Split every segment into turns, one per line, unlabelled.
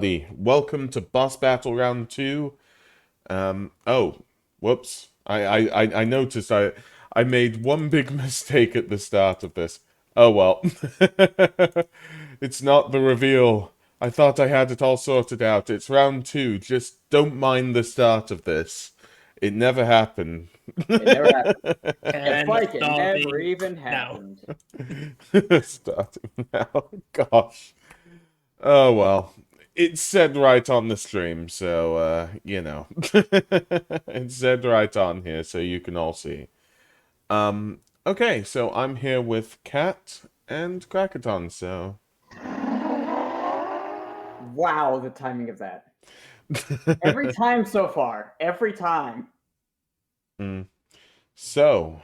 Welcome to Boss Battle Round 2. Oh, whoops. I noticed I made one big mistake at the start of this. Oh well. It's not the reveal. I thought I had it all sorted out. It's round 2. Just don't mind the start of this. It never happened.
It never happened. It's
And
like it never
starting
even
now.
happened.
Starting now. Gosh. Oh well. It's said right on the stream, so it's said right on here, so you can all see. Okay, so I'm here with Kat and Crackaton, so
Wow, the timing of that. Every time so far. Every time.
Mm. So,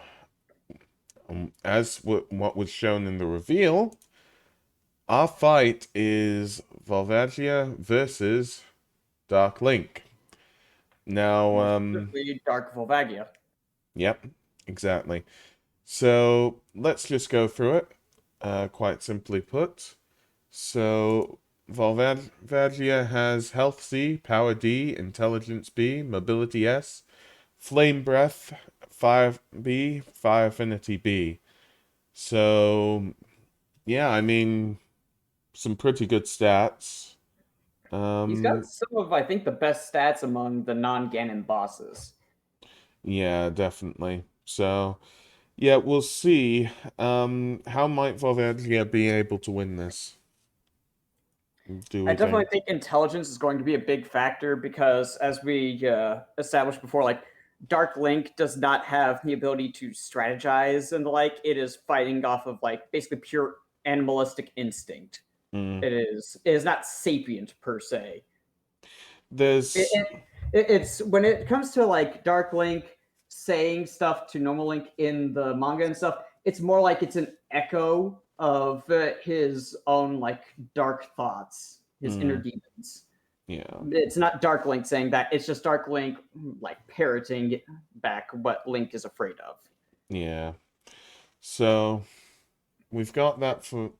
as what was shown in the reveal, our fight is Volvagia versus Dark Link. Now,
Specifically, Dark Volvagia.
yep, exactly. So let's just go through it, quite simply put. So Volvagia has Health C, Power D, Intelligence B, Mobility S, Flame Breath, Fire B, Fire Affinity B. So yeah, I mean, some pretty good stats.
He's got some of, I think, the best stats among the non-Ganon bosses.
Yeah, definitely. So yeah, we'll see. How might Volvagia be able to win this? Do
I
we
definitely
think?
think intelligence is going to be a big factor because, as we established before, like Dark Link does not have the ability to strategize and the like. It is fighting off of like basically pure animalistic instinct.
Mm.
It is not sapient per se. It,
There's
it's when it comes to like Dark Link saying stuff to normal Link in the manga and stuff, it's more like it's an echo of his own like dark thoughts, his inner demons.
yeah.
It's not Dark Link saying that, it's just Dark Link like parroting back what Link is afraid of.
Yeah. So we've got that for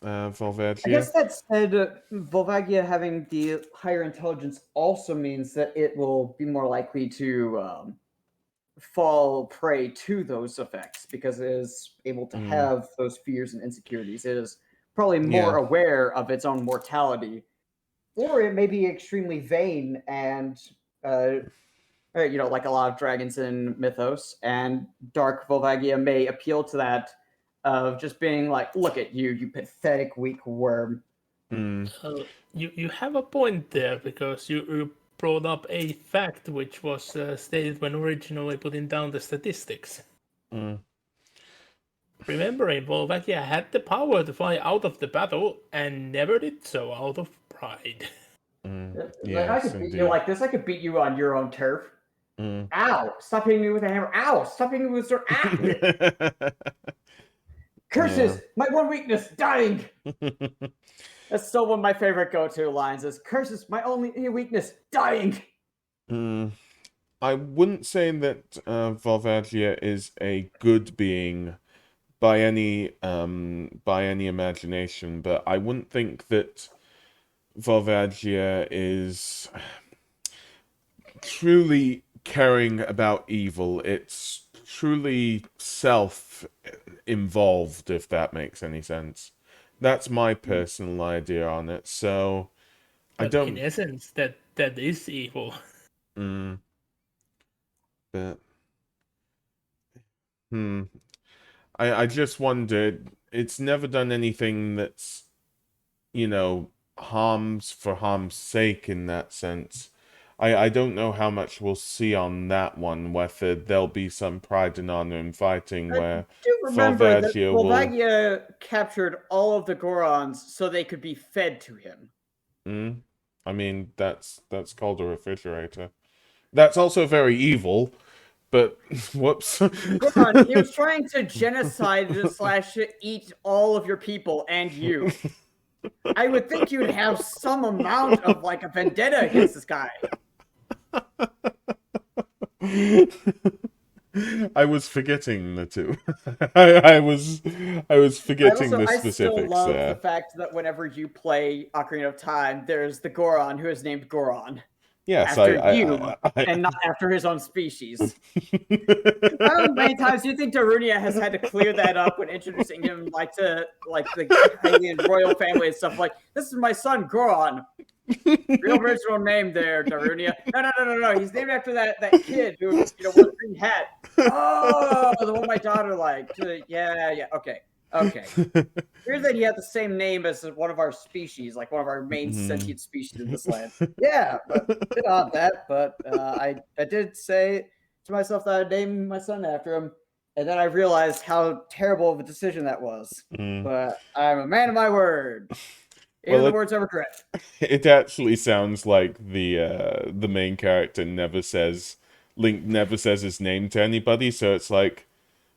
I
Volvagia.
guess that said, Volvagia having the higher intelligence also means that it will be more likely to fall prey to those effects because it is able to
Mm.
have those fears and insecurities. It is probably more
Yeah.
aware of its own mortality, or it may be extremely vain and, like a lot of dragons in mythos. And Dark Volvagia may appeal to that of just being like, "Look at you, you pathetic weak worm."
Mm.
You have a point there because you brought up a fact which was stated when originally putting down the statistics.
Mm.
Remembering Volvagia had the power to fly out of the battle and never did so out of pride.
Mm.
Like, I
Yes,
could beat you
indeed.
like this. I could beat you on your own turf.
Mm.
Ow! Stop hitting me with a hammer. Ow! Stop hitting me with a sword. Ah!
Yeah.
Curses! My one weakness, dying! That's still one of my favorite go-to lines is curses, my only weakness, dying!
Mm. I wouldn't say that Volvagia is a good being by any imagination, but I wouldn't think that Volvagia is truly caring about evil. It's truly self-involved, if that makes any sense. That's my personal idea on it. So I
But in
don't.
essence, that is evil.
Mm, but hmm. I just wondered. It's never done anything that's harms for harm's sake in that sense. I don't know how much we'll see on that one, whether there'll be some pride and honor in fighting
I
where
do remember that
Volvagia will.
Volvagia captured all of the Gorons so they could be fed to him.
Mm, I mean, that's called a refrigerator. That's also very evil, but whoops.
Goron, he was trying to genocide slash eat all of your people and you. I would think you'd have some amount of like a vendetta against this guy.
I was forgetting the two. I was forgetting the
I still
specifics
love the
there.
fact that whenever you play Ocarina of Time, there's the Goron who is named Goron
Yes,
after you
I
and not after his own species. I don't know many times do you think Darunia has had to clear that up when introducing him to the Hylian royal family and stuff like this is my son Goron. Real original name there, Darunia. No. He's named after that kid who wore the green hat. Oh, the one my daughter liked. Yeah. Okay. Weird that he had the same name as one of our species, like one of our main sentient species in this land. Yeah, but bit odd that. But I did say to myself that I'd name my son after him, and then I realized how terrible of a decision that was.
Mm.
But I'm a man of my word. Even
Well,
the words I regret.
it actually sounds like the main character never says Link never says his name to anybody, so it's like,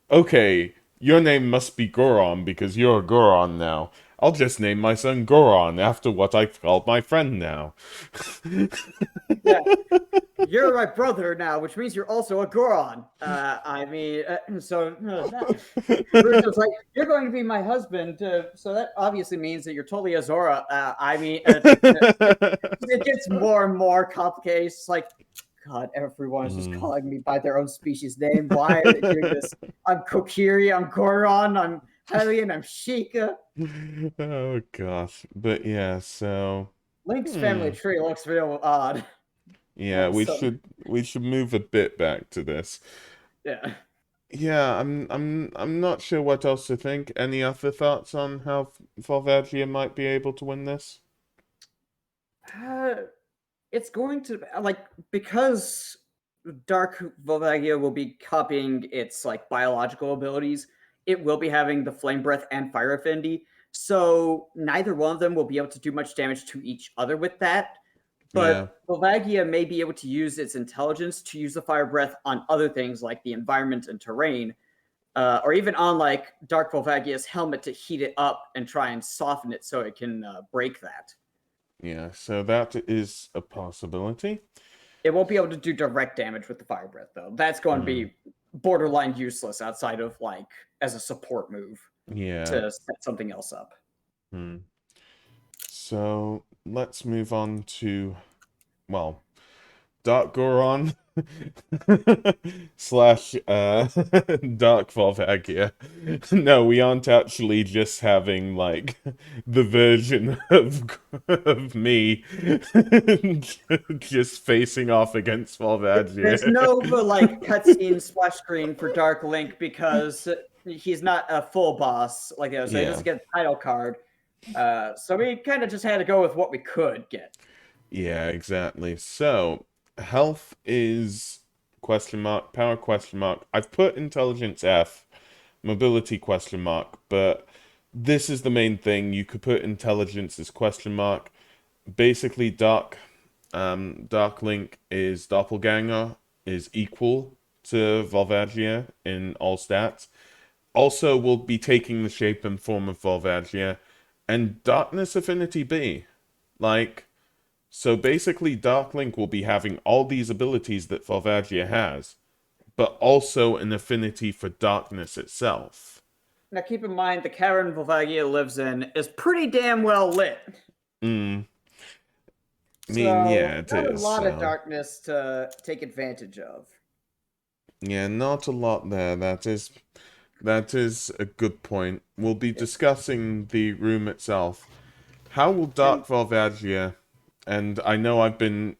okay, your name must be Goron because you're Goron now. I'll just name my son Goron after what I've called my friend now.
Yeah. You're my brother now, which means you're also a Goron. Ruto's like, you're going to be my husband, so that obviously means that you're totally a Zora. It gets more and more complicated. It's like, God, everyone is just calling me by their own species name. Why are they doing this? I'm Kokiri, I'm Goron, I'm Hylian, I'm Sheikah.
Oh gosh, but yeah, so
Link's family tree looks real odd.
yeah, we should move a bit back to this.
Yeah.
Yeah, I'm not sure what else to think. Any other thoughts on how Volvagia might be able to win this?
It's going to because Dark Volvagia will be copying its biological abilities. It will be having the flame breath and fire affinity, so neither one of them will be able to do much damage to each other with that.
Yeah,
But Volvagia may be able to use its intelligence to use the fire breath on other things like the environment and terrain, or even on Dark Volvagia's helmet to heat it up and try and soften it so it can break that.
yeah, so that is a possibility.
It won't be able to do direct damage with the fire breath, though. That's going to be borderline useless outside of as a support move
Yeah.
to set something else up.
So let's move on to, well, Dark Goron slash Dark Volvagia. No, we aren't actually just having the version of me just facing off against Volvagia.
There's no cutscene splash screen for Dark Link because he's not a full boss like the other, so he doesn't get a title card. So we kind of just had to go with what we could get.
Yeah, exactly. So health is question mark, power question mark. I've put intelligence F, mobility question mark, but this is the main thing. You could put intelligence as question mark. Basically, Dark Link is doppelganger is equal to Volvagia in all stats. Also, will be taking the shape and form of Volvagia, and Darkness Affinity B. So basically, Dark Link will be having all these abilities that Volvagia has, but also an affinity for darkness itself.
Now, keep in mind, the cavern Volvagia lives in is pretty damn well lit.
I mean, yeah, it
not
is.
a lot of darkness to take advantage of.
Yeah, not a lot there. That is a good point. We'll be discussing the room itself. How will Dark Volvagia, and I know I've been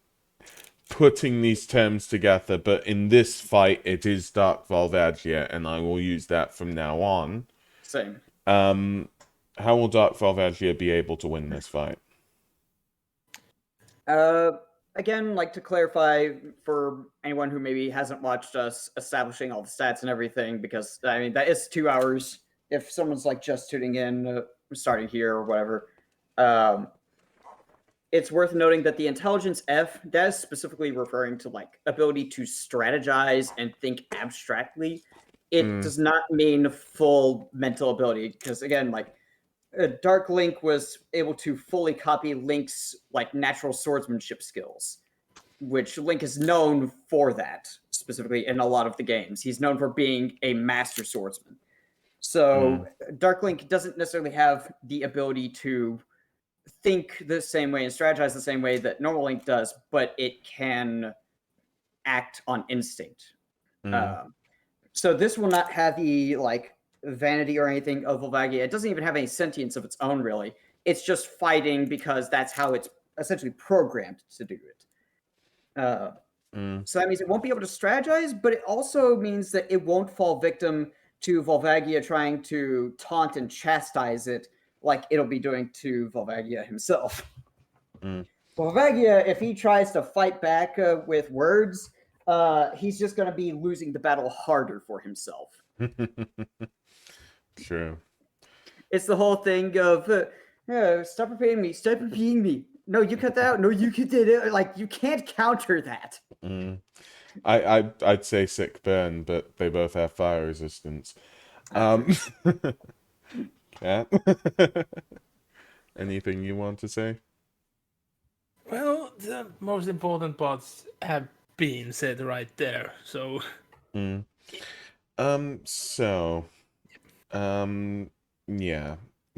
putting these terms together, but in this fight it is Dark Volvagia, and I will use that from now on.
Same.
How will Dark Volvagia be able to win this fight?
Again, to clarify for anyone who maybe hasn't watched us establishing all the stats and everything, because that is 2 hours. If someone's just tuning in, starting here or whatever, it's worth noting that the intelligence F, that is specifically referring to ability to strategize and think abstractly. It does not mean full mental ability, because again, Dark Link was able to fully copy Link's natural swordsmanship skills, which Link is known for that. specifically in a lot of the games. He's known for being a master swordsman. So Dark Link doesn't necessarily have the ability to think the same way and strategize the same way that normal Link does, but it can act on instinct. So this will not have the vanity or anything of Volvagia. It doesn't even have any sentience of its own, really. It's just fighting because that's how it's essentially programmed to do it. So that means it won't be able to strategize, but it also means that it won't fall victim to Volvagia trying to taunt and chastise it like it'll be doing to Volvagia himself. Volvagia, if he tries to fight back with words, he's just going to be losing the battle harder for himself.
True. It's
the whole thing of, stop repeating me, stop repeating me. No, you cut that out. No, you cut it out. Like, you can't counter that.
I'd say sick burn, but they both have fire resistance. Cat? Anything you want to say?
Well, the most important parts have been said right there, so...
Yeah.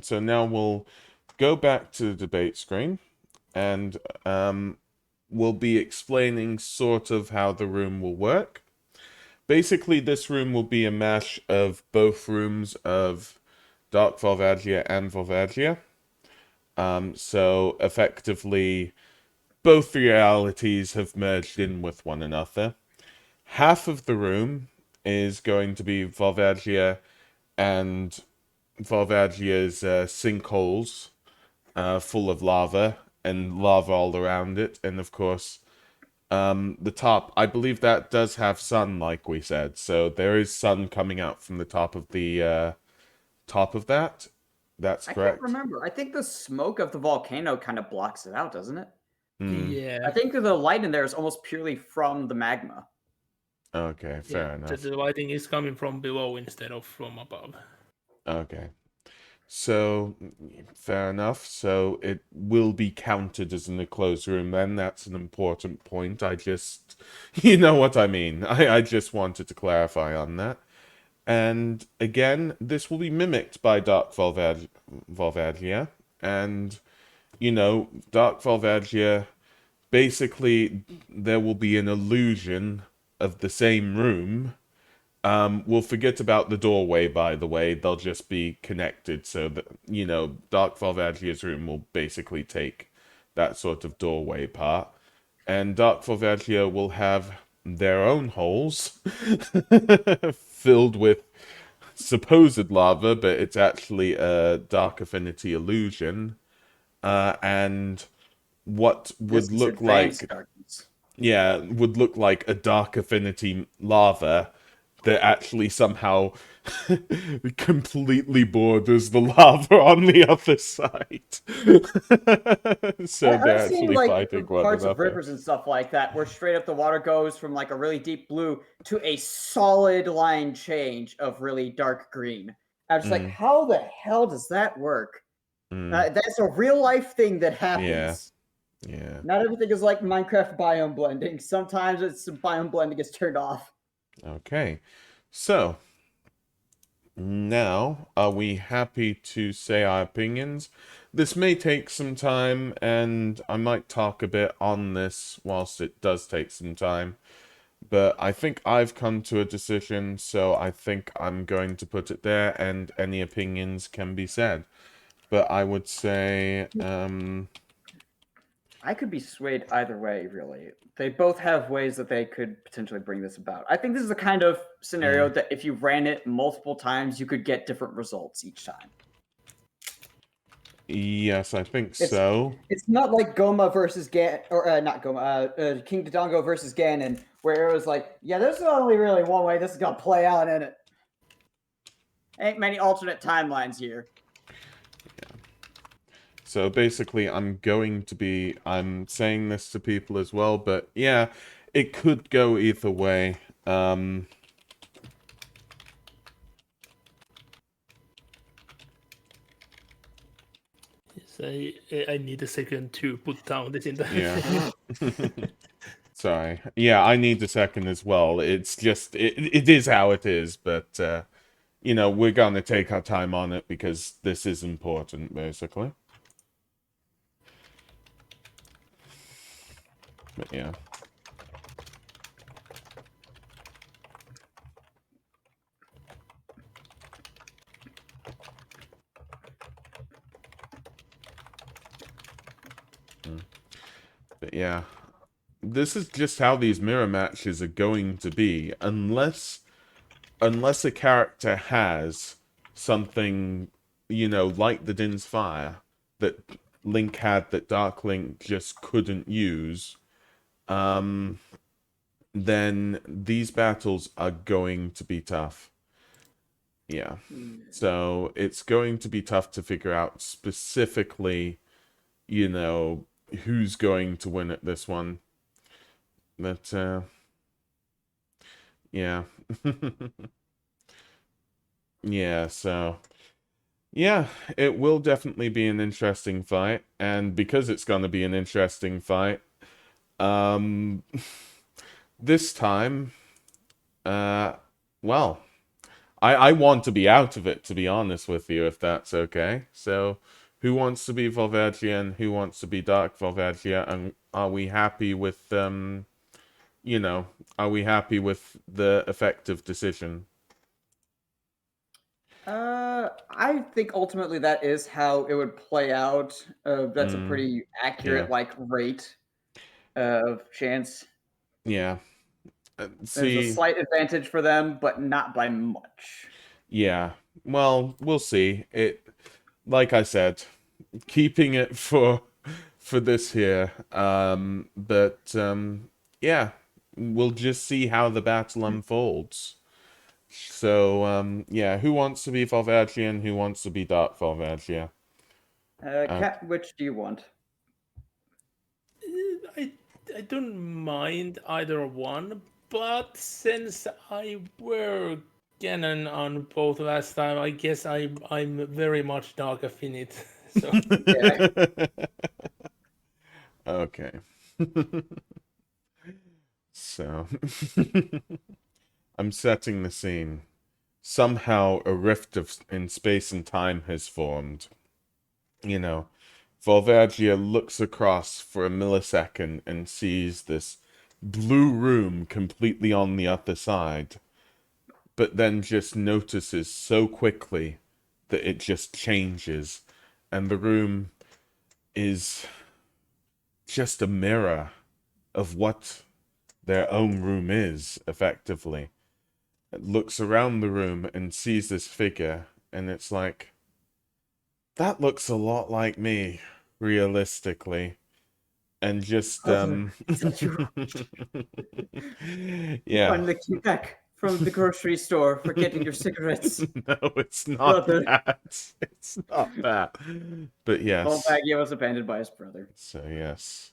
So now we'll go back to the debate screen, and we'll be explaining sort of how the room will work. Basically, this room will be a mash of both rooms of Dark Volvagia and Volvagia. So effectively, both realities have merged in with one another. Half of the room is going to be Volvagia and Volvagia's sinkholes full of lava and lava all around it. And of course, the top, I believe that does have sun, like we said. So there is sun coming out from the top of the top of that. That's correct.
I can't remember. I think the smoke of the volcano kind of blocks it out, doesn't it?
Yeah.
I think the light in there is almost purely from the magma.
Okay, fair enough.
The lighting is coming from below instead of from above.
Okay. So, fair enough. So it will be counted as an enclosed room then. That's an important point. You know what I mean. I just wanted to clarify on that. And again, this will be mimicked by Dark Volvagia. And, Dark Volvagia, basically, there will be an illusion of the same room. We'll forget about the doorway, by the way. They'll just be connected so that, Dark Volvagia's room will basically take that sort of doorway part. And Dark Volvagia will have their own holes filled with supposed lava, but it's actually a dark affinity illusion. And what would look like... Yeah, would look like a dark affinity lava that actually somehow completely borders the lava on the other side. So they're actually fighting one
parts
another.
Of rivers and stuff like that, where straight up the water goes from like a really deep blue to a solid line change of really dark green. I was like, how the hell does that work? That's a real life thing that happens.
Yeah.
Not everything is like Minecraft biome blending. Sometimes it's biome blending gets turned off.
Okay. So, now, are we happy to say our opinions? This may take some time, and I might talk a bit on this whilst it does take some time. But I think I've come to a decision, so I think I'm going to put it there, and any opinions can be said. But I would say...
I could be swayed either way, really. They both have ways that they could potentially bring this about. I think this is the kind of scenario that if you ran it multiple times, you could get different results each time.
Yes, I think so.
It's not like Goma versus Gan, or not Goma, King Dodongo versus Ganon, where it was like, yeah, there's only really one way this is gonna play out in it. Ain't many alternate timelines here.
So basically, I'm saying this to people as well, but yeah, it could go either way.
I need a second to put down this in the...
Yeah. Sorry. Yeah, I need a second as well. It's just it is how it is, but we're gonna take our time on it because this is important, basically. But yeah. But yeah. This is just how these mirror matches are going to be, unless a character has something, like the Din's Fire that Link had that Dark Link just couldn't use, then these battles are going to be tough. Yeah. So it's going to be tough to figure out specifically, who's going to win at this one. But, yeah. Yeah, so... Yeah, it will definitely be an interesting fight, and because it's going to be an interesting fight, this time, well, I want to be out of it, to be honest with you, if that's okay. So, who wants to be Volvagia and who wants to be Dark Volvagia, and are we happy with, are we happy with the effective decision?
I think ultimately that is how it would play out. That's a pretty accurate rate of chance.
Yeah.
There's a
See,
slight advantage for them, but not by much.
yeah. Well, we'll see. Like I said, keeping it for this here. Yeah, we'll just see how the battle unfolds. So, yeah, who wants to be Volvagia and who wants to be Dark Volvagia?
Cat, which do you want?
I don't mind either one, but since I were Ganon on both last time, I guess I'm very much Dark Affinite. So
Yeah.
Okay. So, I'm setting the scene. Somehow a rift in space and time has formed. Volvagia looks across for a millisecond and sees this blue room completely on the other side, but then just notices so quickly that it just changes, and the room is just a mirror of what their own room is, effectively. It looks around the room and sees this figure, and it's like, that looks a lot like me, realistically. And just, yeah.
I'm the cute back from the grocery store for getting your cigarettes.
No, it's not
Brother.
that. It's not that. But yes.
Volvagia was abandoned by his brother.
So, yes.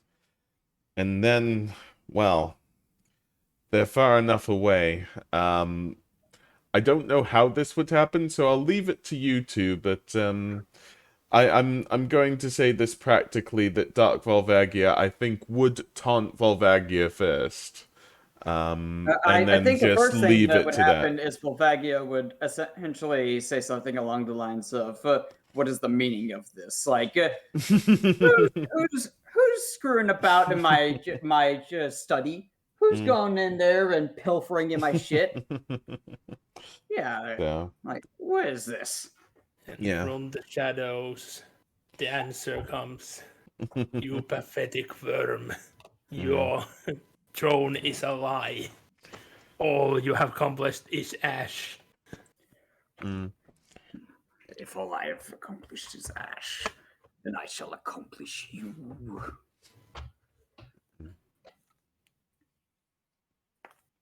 And then, well, they're far enough away. I don't know how this would happen, so I'll leave it to you two, but I'm going to say this practically, that Dark Volvagia, I think, would taunt Volvagia first. And
I
then
think the
just
first thing
leave
that
it
would
to
happen
that.
is Volvagia would essentially say something along the lines of, "What is the meaning of this? Like, who's screwing about in my study? Who's going in there and pilfering in my shit? Yeah,
So,
like what is this?"
and
yeah.
from the shadows, the answer comes. You pathetic worm. Your throne is a lie. All you have accomplished is ash.
If all I have accomplished is ash, then I shall accomplish you.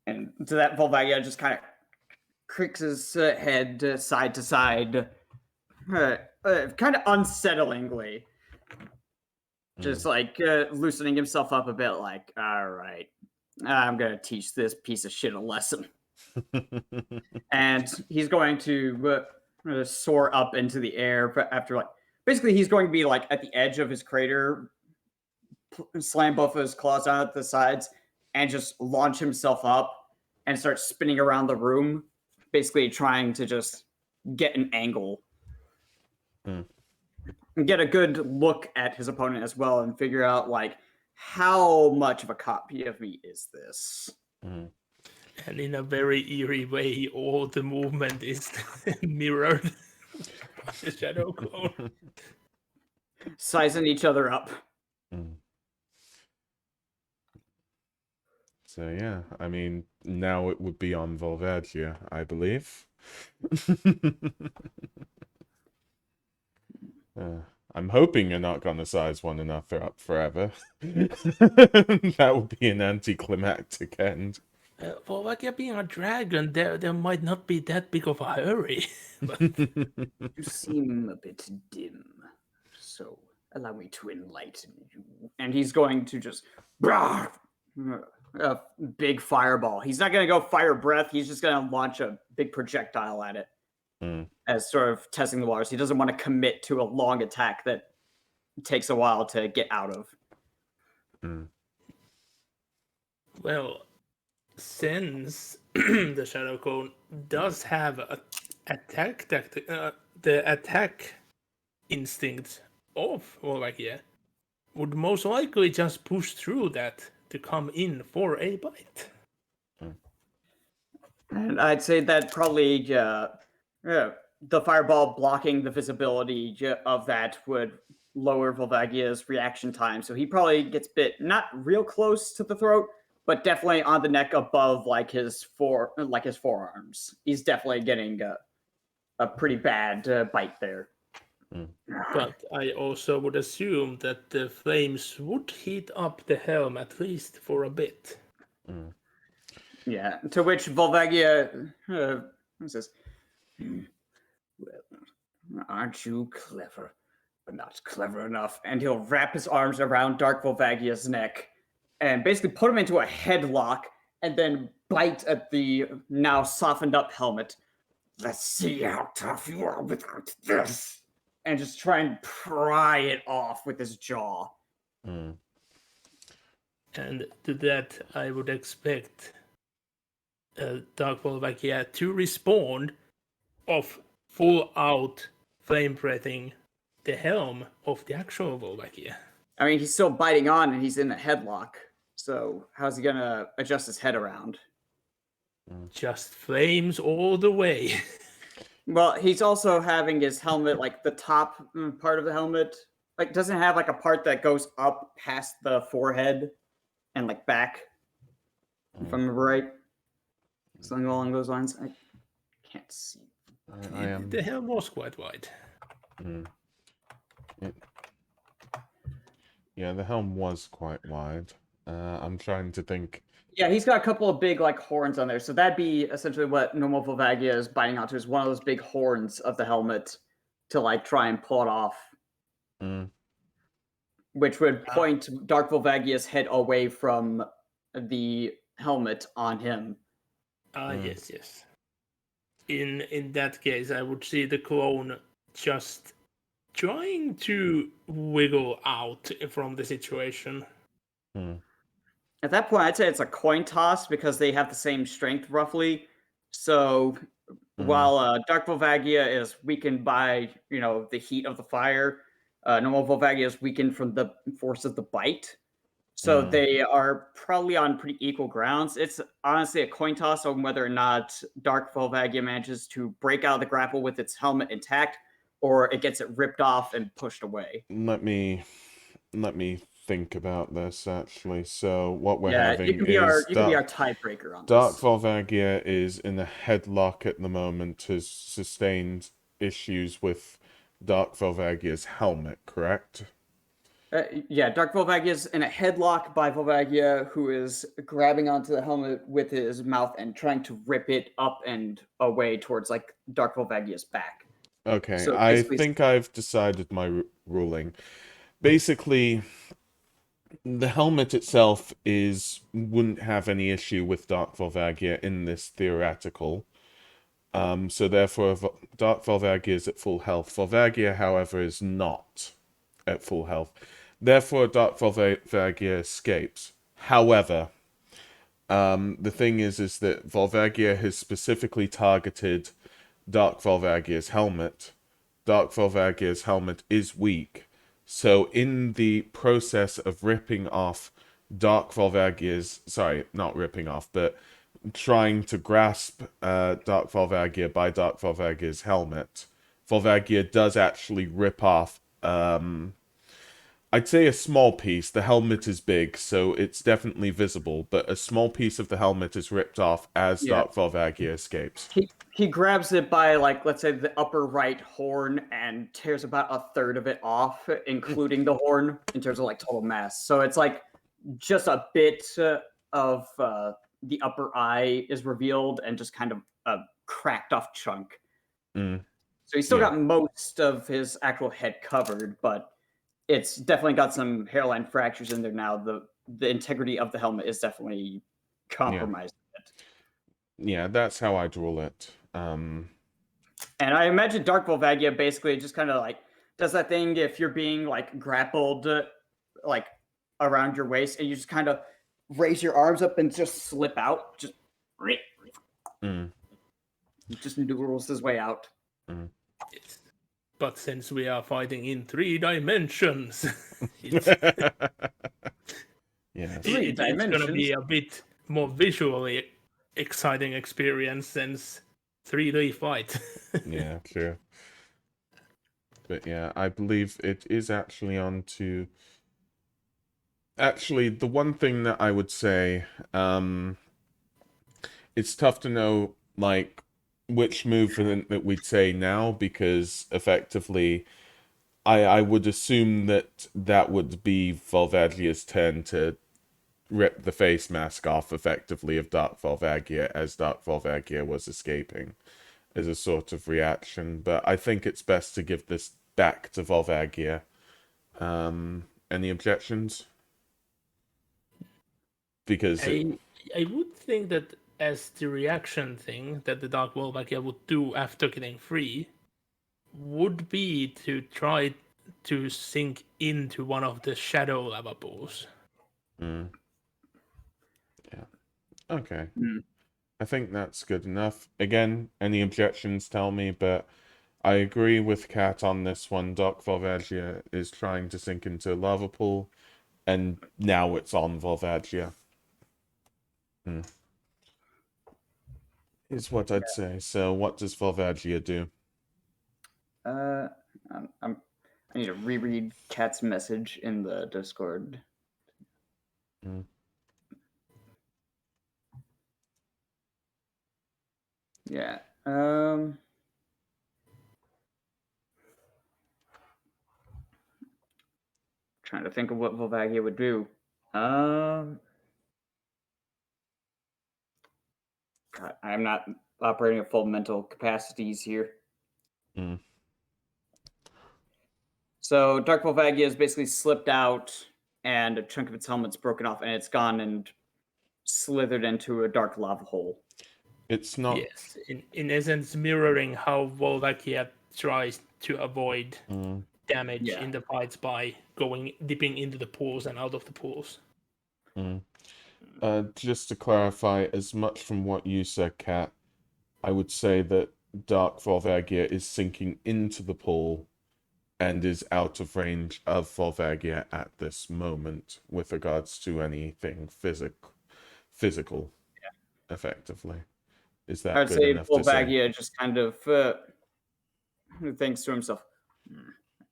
And to that, Volvagia just kind of creaks his head side to side, kind of unsettlingly, just like loosening himself up a bit. Like, all right, I'm gonna teach this piece of shit a lesson. And he's going to soar up into the air after basically he's going to be like at the edge of his crater, slam both of his claws out at the sides, and just launch himself up and start spinning around the room, basically trying to just get an angle.
Mm.
And get a good look at his opponent as well and figure out, like, how much of a copy of me is this?
Mm.
And in a very eerie way, all the movement is mirrored by the shadow clone.
Sizing each other up.
Mm. So yeah, I mean, now it would be on Volvagia, I believe. I'm hoping you're not gonna size one another up forever. That would be an anticlimactic end.
For like being a dragon, there might not be that big of a hurry. But
You seem a bit dim, so allow me to enlighten you. And he's going to just a big fireball. He's not going to go fire breath. He's just going to launch a big projectile at it as sort of testing the waters. He doesn't want to commit to a long attack that takes a while to get out of.
well, since the shadow clone does have a attack tactic, the attack instinct of Volvagia would most likely just push through that to come in for a bite.
And I'd say that probably the fireball blocking the visibility of that would lower Volvagia's reaction time. So he probably gets bit not real close to the throat, but definitely on the neck above like his forearms. He's definitely getting a pretty bad bite there.
But I also would assume that the flames would heat up the helm at least for a bit.
Yeah, to which Volvagia says, well, aren't you clever, but not clever enough? And he'll wrap his arms around Dark Volvagia's neck and basically put him into a headlock and then bite at the now softened up helmet. Let's see how tough you are without this. And just try and pry it off with his jaw.
And to that, I would expect Dark Volvagia to respond of full out flame breathing the helm of the actual Volvagia.
I mean, he's still biting on and he's in a headlock. So how's he gonna adjust his head around?
Just flames all the way.
Well, he's also having his helmet, like the top part of the helmet, like doesn't have like a part that goes up past the forehead and like back. If I remember right, something along those lines. I can't see.
The helm was quite wide.
Yeah, the helm was quite wide. I'm trying to think.
Yeah, he's got a couple of big like horns on there. So that'd be essentially what normal Volvagia is biting onto, is one of those big horns of the helmet to like try and pull it off. Which would point Dark Volvagia's head away from the helmet on him.
Yes. In that case, I would see the clone just trying to wiggle out from the situation.
At that point, I'd say it's a coin toss because they have the same strength roughly. So while Dark Volvagia is weakened by the heat of the fire, normal Volvagia is weakened from the force of the bite. So they are probably on pretty equal grounds. It's honestly a coin toss on whether or not Dark Volvagia manages to break out of the grapple with its helmet intact, or it gets it ripped off and pushed away.
Let me think about this actually. So what we're having
you can be
is
our tiebreaker on
Dark
this.
Volvagia is in a headlock at the moment, has sustained issues with Dark Volvagia's helmet, correct?
Yeah, Dark Volvagia is in a headlock by Volvagia, who is grabbing onto the helmet with his mouth and trying to rip it up and away towards like Dark Volvagia's back.
Okay,
So
I
basically-
think I've decided my ruling. Basically, the helmet itself wouldn't have any issue with Dark Volvagia in this theoretical. So therefore, Dark Volvagia is at full health. Volvagia, however, is not at full health. Therefore, Dark Volvagia escapes. However, The thing is that Volvagia has specifically targeted Dark Volvagia's helmet. Dark Volvagia's helmet is weak. So in the process of ripping off Dark Volvagia's, sorry, not ripping off, but trying to grasp Dark Volvagia by Dark Volvagia's helmet, Volvagia does actually rip off, I'd say a small piece. The helmet is big, so it's definitely visible, but a small piece of the helmet is ripped off as
Yeah.
Dark Volvagia escapes.
He grabs it by, like, let's say the upper right horn and tears about a third of it off, including the horn, in terms of like total mass. So it's like just a bit of the upper eye is revealed and just kind of a cracked off chunk.
Mm.
So he's still
Yeah.
got most of his actual head covered, but it's definitely got some hairline fractures in there now. The integrity of the helmet is definitely compromised.
Yeah, that's how I'd rule it.
And I imagine Dark Volvagia basically just kind of like does that thing if you're being like grappled like around your waist and you just kind of raise your arms up and just slip out.
Mm.
Just noodles his way out.
Mm.
Yes. But since we are fighting in 3 dimensions, it's
Yes.
Three
it's going to
dimensions?
be a bit more visually exciting experience since 3D fight.
Yeah, true. But yeah, I believe it is actually on to... Actually, the one thing that I would say, it's tough to know, like, which movement that we'd say now, because effectively, I would assume that that would be Volvagia's turn to rip the face mask off, effectively, of Dark Volvagia, as Dark Volvagia was escaping, as a sort of reaction. But I think it's best to give this back to Volvagia. Any objections? Because
I would think that as the reaction thing that the Dark Volvagia would do after getting free would be to try to sink into one of the shadow lava pools.
Yeah. Okay.
Mm.
I think that's good enough. Again, any objections, tell me, but I agree with Kat on this one. Dark Volvagia is trying to sink into a lava pool, and now it's on Volvagia. Is what I'd say. So what does Volvagia do?
I need to reread Kat's message in the Discord.
Mm.
Yeah. Trying to think of what Volvagia would do. God, I'm not operating at full mental capacities here.
Mm.
So Dark Volvagia has basically slipped out, and a chunk of its helmet's broken off, and it's gone and slithered into a dark lava hole.
It's not.
Yes, in essence, mirroring how Volvagia tries to avoid damage in the fights by dipping into the pools and out of the pools.
Just to clarify, as much from what you said, Kat, I would say that Dark Volvagia is sinking into the pool and is out of range of Volvagia at this moment with regards to anything physical, effectively. Is that
I'd
good
say
enough to say?
Volvagia just kind of thinks to himself,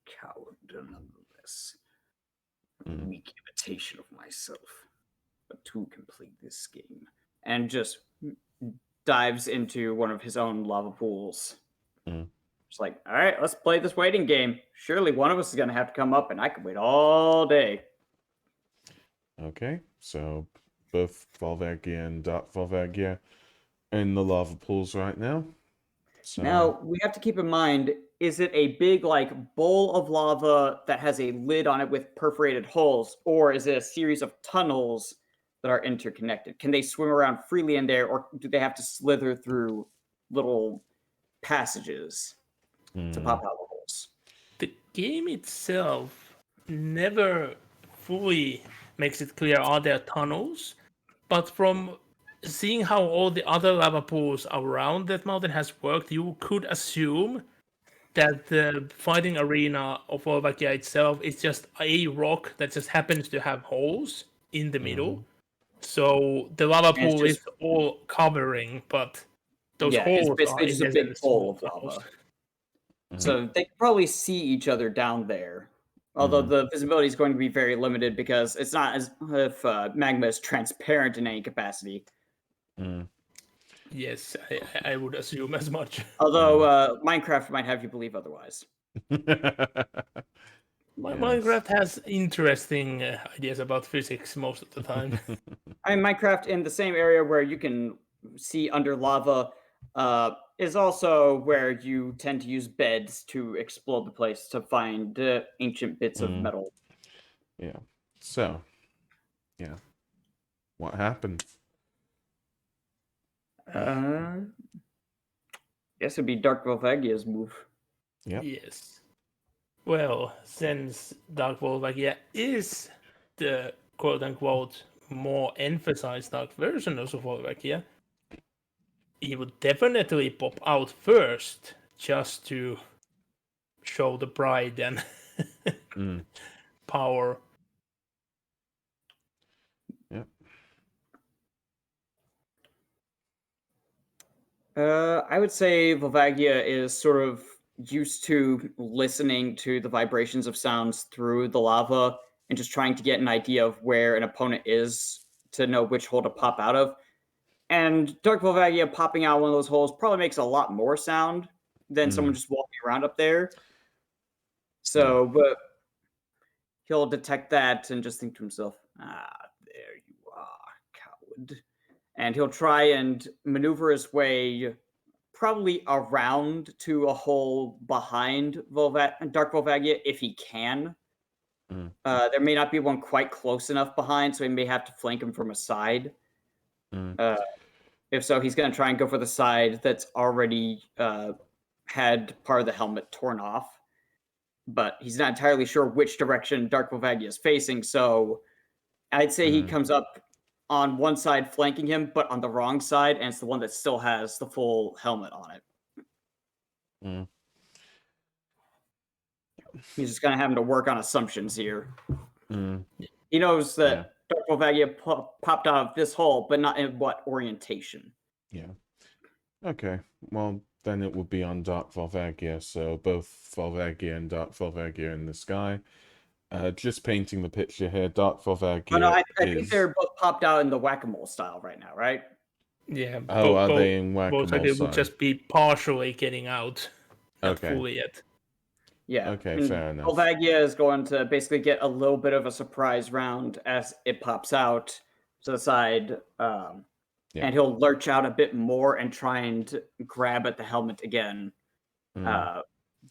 coward nonetheless. Weak imitation of myself. But to complete this game. And just dives into one of his own lava pools. It's like, all right, let's play this waiting game. Surely one of us is going to have to come up, and I can wait all day.
Okay, so both Volvagia and Dark Volvagia in the lava pools right now. So
Now, we have to keep in mind, is it a big, like, bowl of lava that has a lid on it with perforated holes, or is it a series of tunnels that are interconnected? Can they swim around freely in there, or do they have to slither through little passages to pop out the holes?
The game itself never fully makes it clear are there tunnels, but from seeing how all the other lava pools around that mountain has worked, you could assume that the fighting arena of Volvagia itself is just a rock that just happens to have holes in the middle. So the lava
And it's
pool is
just
all covering, but those
it's
holes are
basically
in
just a big
essence
bowl of
holes.
lava. So they can probably see each other down there. Although
Mhm.
the visibility is going to be very limited because it's not as if magma is transparent in any capacity.
Mm.
Yes, I would assume as much.
Although Minecraft might have you believe otherwise.
Yes.
Minecraft has interesting ideas about physics most of the time.
I mean, Minecraft in the same area where you can see under lava is also where you tend to use beds to explode the place to find ancient bits of metal.
Yeah. So, yeah. What happened?
Guess it'd be Dark Volvagia's move.
Yep.
Yes. Well, since Dark Volvagia is the quote unquote more emphasized dark version of Volvagia, he would definitely pop out first just to show the pride and power.
Yep.
I would say Volvagia is sort of used to listening to the vibrations of sounds through the lava and just trying to get an idea of where an opponent is to know which hole to pop out of. And Dark Volvagia popping out one of those holes probably makes a lot more sound than someone just walking around up there. So, but he'll detect that and just think to himself, there you are, coward. And he'll try and maneuver his way probably around to a hole behind Dark Volvagia if he can. There may not be one quite close enough behind, so he may have to flank him from a side. If so, he's going to try and go for the side that's already had part of the helmet torn off. But he's not entirely sure which direction Dark Volvagia is facing, so I'd say he comes up on one side flanking him, but on the wrong side, and it's the one that still has the full helmet on it. He's just gonna have him to work on assumptions here. He knows that Dark Volvagia popped out of this hole, but not in what orientation.
Yeah. Okay. Well, then it would be on Dark Volvagia, so both Volvagia and Dark Volvagia in the sky. Just painting the picture here, Dark Volvagia
Oh, no, I think
is...
they're both popped out in the whack-a-mole style right now, right?
Yeah.
Oh, are they in
Both
whack-a-mole
would
side?
just be partially getting out, not
Okay.
fully yet.
Yeah.
Okay, fair enough.
Volvagia is going to basically get a little bit of a surprise round as it pops out to the side. And he'll lurch out a bit more and try and grab at the helmet again.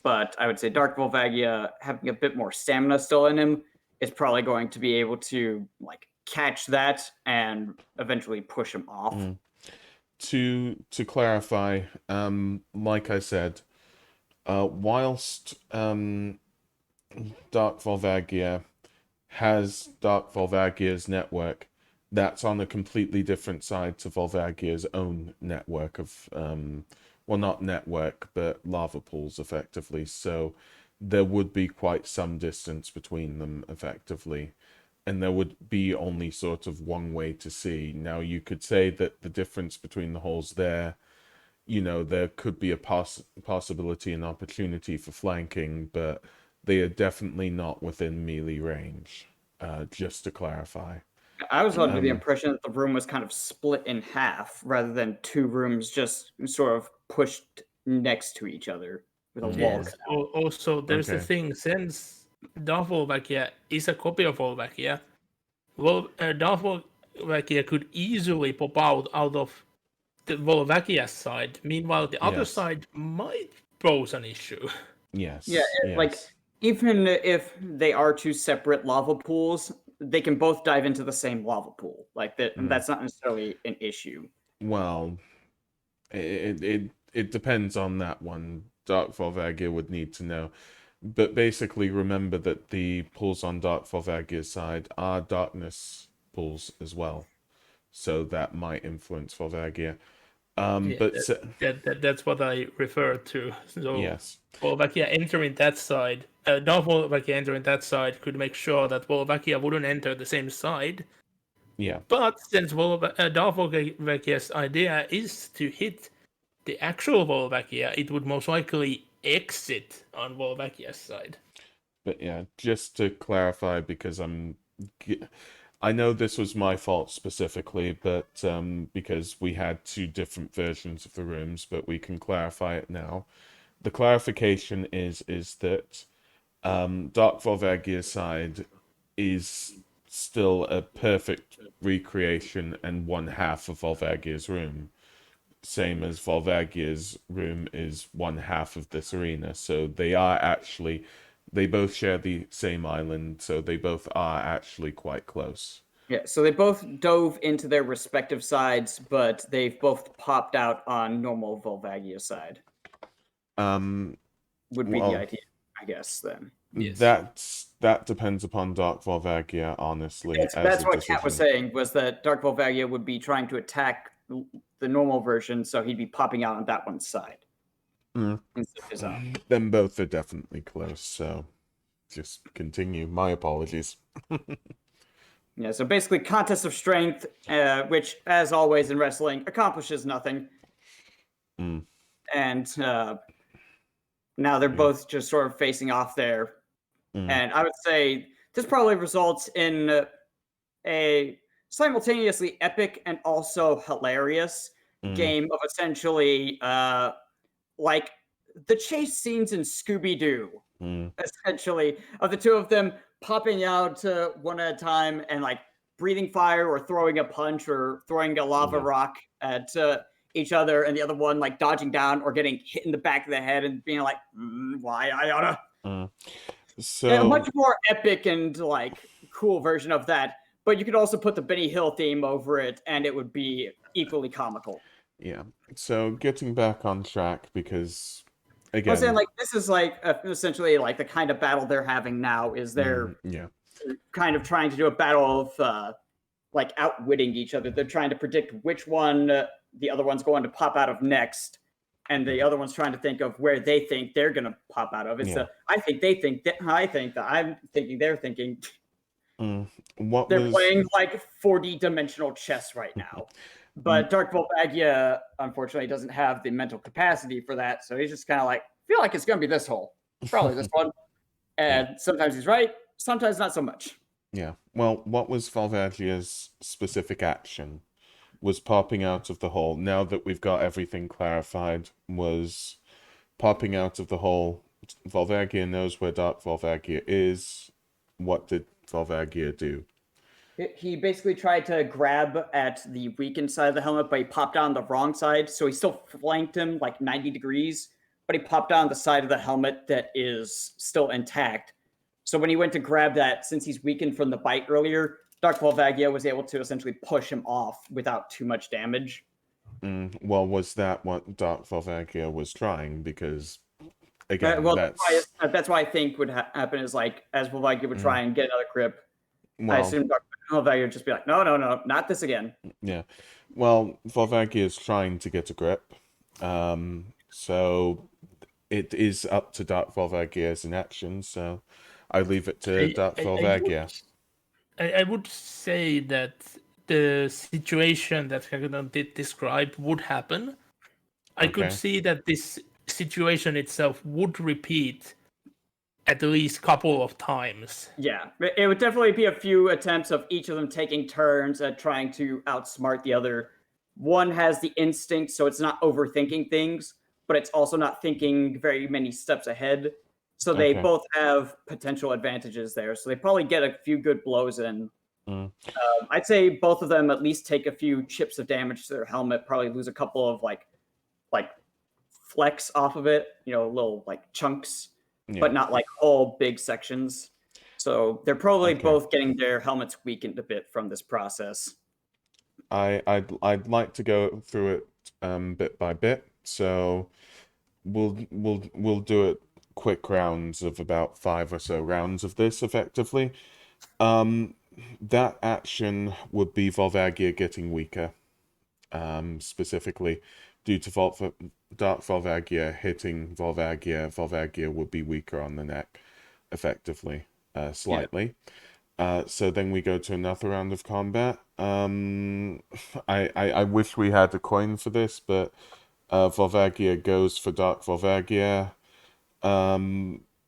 But I would say Dark Volvagia, having a bit more stamina still in him, is probably going to be able to like catch that and eventually push him off.
To clarify, like I said, whilst Dark Volvagia has Dark Volvagia's network, that's on a completely different side to Volvagia's own network of, well, not network, but lava pools, effectively. So there would be quite some distance between them, effectively. And there would be only sort of one way to see. Now, you could say that the difference between the holes there, you know, there could be a possibility and opportunity for flanking, but they are definitely not within melee range, just to clarify.
I was under the impression that the room was kind of split in half rather than two rooms just sort of pushed next to each other with a wall.
Yes. Also, there's the thing, since Darth Volvagia is a copy of Volvagia, Darth Volvagia could easily pop out of the Volvagia side. Meanwhile, the other side might pose an issue.
Yes.
Yeah, like even if they are two separate lava pools, they can both dive into the same lava pool. Like that, that's not necessarily an issue.
Well, it depends on that one. Dark Volvagia would need to know. But basically, remember that the pools on Dark Volvagia's side are darkness pools as well. so that might influence Volvagia.
Yeah,
But
that's what I referred to. So
yes,
Volvagia entering that side, Dark Volvagia entering that side could make sure that Volvagia wouldn't enter the same side.
yeah.
But since Dark Volvagia's idea is to hit the actual Volvagia, it would most likely exit on Volvagia's side.
But yeah, just to clarify, because I know this was my fault specifically, but because we had two different versions of the rooms, but we can clarify it now. The clarification is that Dark Volvagia's side is still a perfect recreation and one half of Volvagia's room. Same as Volvagia's room is one half of this arena. So they both share the same island, so they both are actually quite close.
Yeah, so they both dove into their respective sides, but they've both popped out on normal Volvagia side.
Um,
Would be the
well,
idea, I guess, then.
Yes.
that depends upon Dark Volvagia, honestly, as
That's
a
what Kat was
decision.
saying, was that Dark Volvagia would be trying to attack the normal version, so he'd be popping out on that one's side
Mm.
instead of his own.
Them both are definitely close, so just continue. My apologies.
Yeah, so basically contest of strength, which, as always in wrestling, accomplishes nothing.
Mm.
And now they're both just sort of facing off there.
Mm.
And I would say this probably results in a simultaneously epic and also hilarious game of essentially like the chase scenes in Scooby-Doo, essentially, of the two of them popping out one at a time and like breathing fire or throwing a punch or throwing a lava rock at each other, and the other one like dodging down or getting hit in the back of the head and being like, why I oughta. A
So
much more epic and like cool version of that. But you could also put the Benny Hill theme over it, and it would be equally comical.
yeah. So getting back on track, because
I was saying,
again,
like, this is like essentially like the kind of battle they're having now. Is they're
yeah.
kind of trying to do a battle of like outwitting each other. They're trying to predict which one the other one's going to pop out of next, and the other one's trying to think of where they think they're going to pop out of. It's
Yeah.
I think they think that I think that I'm thinking they're thinking.
What
They're
was
playing like 4D dimensional chess right now. But Dark Volvagia, unfortunately, doesn't have the mental capacity for that. So he's just kind of like, feel like it's going to be this hole. Probably this one. And sometimes he's right, sometimes not so much.
Yeah. Well, what was Volvagia's specific action? Was popping out of the hole. Now that we've got everything clarified, was popping out of the hole. Volvagia knows where Dark Volvagia is. What did Volvagia do?
He basically tried to grab at the weakened side of the helmet, but he popped on the wrong side. So he still flanked him like 90 degrees, but he popped on the side of the helmet that is still intact. So when he went to grab that, since he's weakened from the bite earlier, Dark Volvagia was able to essentially push him off without too much damage.
Well, was that what Dark Volvagia was trying? Because again,
Well, that's why I think would happen is like as Volvagia would try and get another grip, I assume Dark Volvagia would just be like, no, not this again.
Yeah. Well, Volvagia is trying to get a grip. So it is up to Dark Volvagia's in action, so I leave it to Dark Volvagia.
I would say that the situation that Hagedon did describe would happen. I could see that this situation itself would repeat at least a couple of times.
Yeah, it would definitely be a few attempts of each of them taking turns at trying to outsmart the other. One has the instinct, so it's not overthinking things, but it's also not thinking very many steps ahead. So they both have potential advantages there. So they probably get a few good blows in. I'd say both of them at least take a few chips of damage to their helmet, probably lose a couple of like flecks off of it, little like chunks, but not like whole big sections. So they're probably both getting their helmets weakened a bit from this process.
I'd like to go through it bit by bit. So we'll do it quick rounds of about 5 or so rounds of this effectively. that action would be Volvagia getting weaker, specifically due to Dark Volvagia hitting Volvagia. Volvagia would be weaker on the neck, effectively,
Yeah.
slightly. So then we go to another round of combat. I wish we had a coin for this, but Volvagia goes for Dark Volvagia.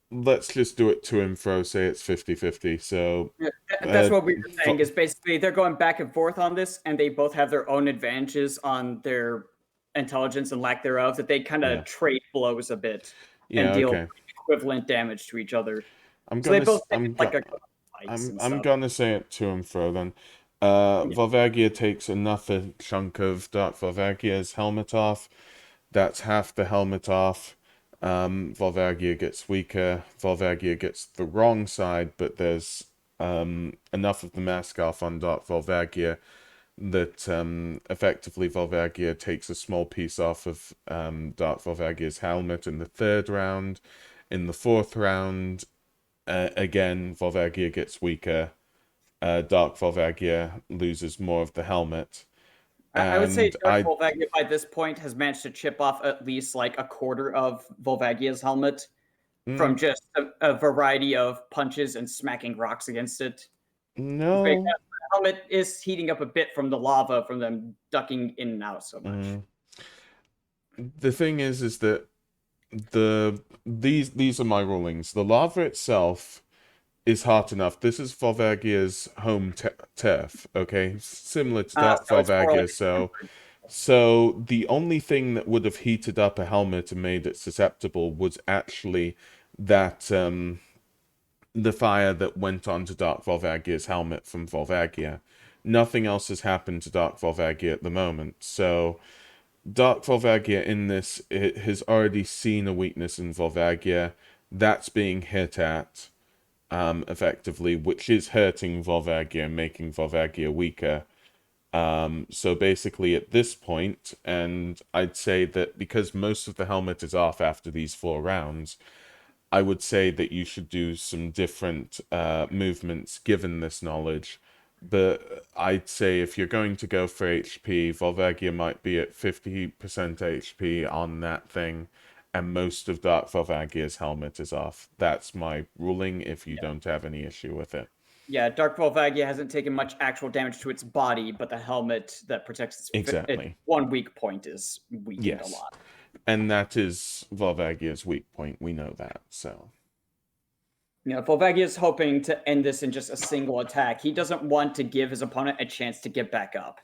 Let's just do it to and fro, say it's 50-50. So
Yeah, that's what we were saying.
Vo-
Is basically they're going back and forth on this, and they both have their own advantages on their intelligence and lack thereof. That they kind
yeah.
of trade blows a bit
Yeah,
and deal
okay.
equivalent damage to each other.
I'm
So they
gonna
both
s-
take
I'm
like
go
a fights and
I'm
stuff.
gonna say it to and fro then.
Yeah.
Volvagia takes another chunk of Dark Volvagia's helmet off. That's half the helmet off. Volvagia gets weaker. Volvagia gets the wrong side, but there's enough of the mask off on Dark Volvagia that effectively Volvagia takes a small piece off of Dark Volvagia's helmet in the third round. In the fourth round, again, Volvagia gets weaker. Dark Volvagia loses more of the helmet.
I would say
And
Dark Volvagia by this point has managed to chip off at least like a quarter of Volvagia's helmet from
mm,
just a variety of punches and smacking rocks against it. Because
no.
the helmet is heating up a bit from the lava from them ducking in and out so much.
Mm. The thing is that these are my rulings. The lava itself is hard enough. This is Volvagia's home turf, okay? Similar to Dark
So it's more like
Volvagia, so the only thing that would have heated up a helmet and made it susceptible was actually that the fire that went onto Dark Volvagia's helmet from Volvagia. Nothing else has happened to Dark Volvagia at the moment. So Dark Volvagia in this, it has already seen a weakness in Volvagia. That's being hit at, effectively, which is hurting Volvagia, making Volvagia weaker. So basically, at this point, and I'd say that because most of the helmet is off after these 4 rounds, I would say that you should do some different movements given this knowledge. But I'd say if you're going to go for HP, Volvagia might be at 50% HP on that thing, and most of Dark Volvagia's helmet is off. That's my ruling if you don't have any issue with it.
Yeah, Dark Volvagia hasn't taken much actual damage to its body, but the helmet that protects its
Exactly.
one weak point is weakened a
Yes.
lot.
And that is Volvagia's weak point. We know that, so.
You know, Volvagia is hoping to end this in just a single attack. He doesn't want to give his opponent a chance to get back up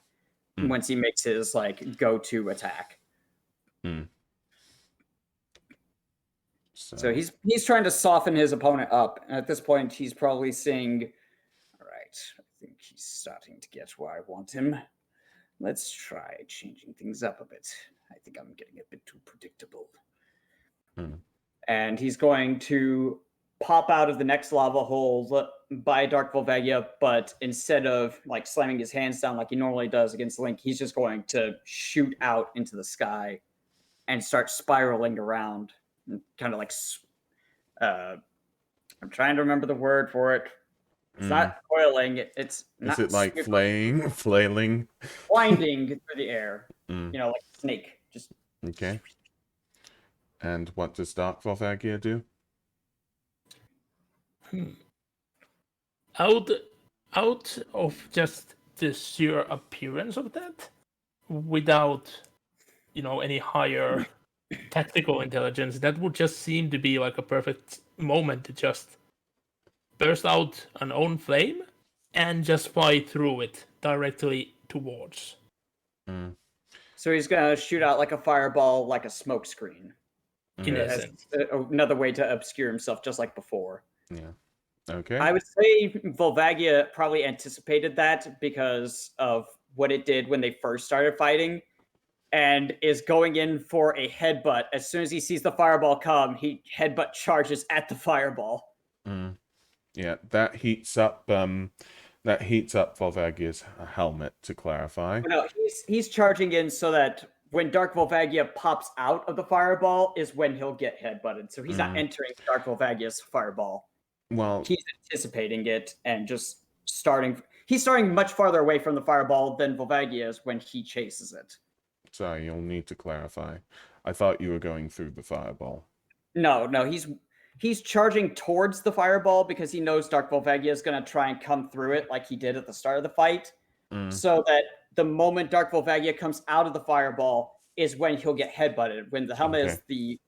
Mm.
once he makes his like go-to attack.
Mm.
So he's trying to soften his opponent up. And at this point, he's probably saying, all right, I think he's starting to get where I want him. Let's try changing things up a bit. I think I'm getting a bit too predictable.
Mm.
And he's going to pop out of the next lava hole by Dark Volvagia, but instead of like slamming his hands down like he normally does against Link, he's just going to shoot out into the sky and start spiraling around, and kind of like I'm trying to remember the word for it. It's not coiling. It's not.
Is it like flailing?
Winding through the air.
Mm.
You know, like a snake. Just
Okay. And what does Dark Volvagia do?
Out of just the sheer appearance of that, without any higher tactical intelligence, that would just seem to be like a perfect moment to just burst out an own flame and just fly through it directly towards.
Mm.
so he's gonna shoot out like a fireball, like a smoke screen.
In essence.
Another way to obscure himself, just like before.
Yeah. Okay.
I would say Volvagia probably anticipated that because of what it did when they first started fighting, and is going in for a headbutt. As soon as he sees the fireball come, he headbutt charges at the fireball.
Mm. Yeah, that heats up Volvagia's helmet, to clarify.
No, he's charging in so that when Dark Volvagia pops out of the fireball is when he'll get headbutted. So he's not entering Dark Volvagia's fireball.
Well,
He's anticipating it and just He's starting much farther away from the fireball than Volvagia is when he chases it.
Sorry, you'll need to clarify. I thought you were going through the fireball.
No, he's charging towards the fireball because he knows Dark Volvagia is going to try and come through it like he did at the start of the fight. So that the moment Dark Volvagia comes out of the fireball is when he'll get headbutted, when the helmet is the